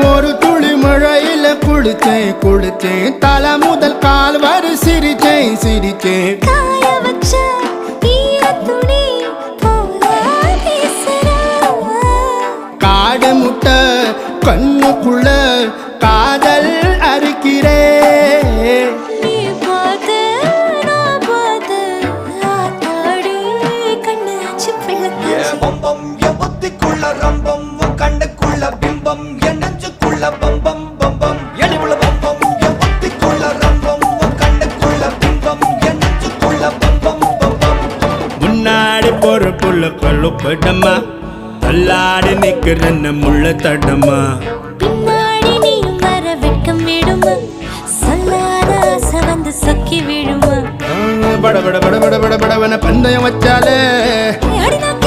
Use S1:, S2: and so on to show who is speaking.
S1: ஒரு துளி மழையில குளிச்சேன் குளிச்சேன் தலை முதல் கால் வரை சிரிச்சேன் சிரிச்சேன்
S2: காய வச்ச ஈரத்துணி போல வீசுற.
S1: காடு முட்டை கண்ணுக்குள்ள காதல் அறுக்கிறே
S2: நீ பார்த்து நான் பார்த்து ஆத்தாடி கண்ணு ஆச்சு பிள்ளைக்காச்சு.
S3: பம்பம் என் புத்திக்குள்ள ரம்பம் உன் கண்ணுக்குள்ள பிம்பம் என் நெஞ்சுக்குள்ள பம்பம் பம்பம் எளிவுள்ள பம்பம் என் புத்திக்குள்ள ரம்பம் உன் கண்ணுக்குள்ள பிம்பம் என் நெஞ்சுக்குள்ள பம்பம் பம்பம்
S1: முன்னாடி போற புள்ள கழுப்படமா தள்ளாடி நிக்கிறன்ன முள்ள தடமா
S2: பின்னாடி நீயும் வர வெட்கம் விடுமா சொல்லாத ஆசை வந்து சொக்கி விழுமா.
S1: பட பட பட பட பட படவன பந்தயம் வச்சாலே
S2: அடி நான்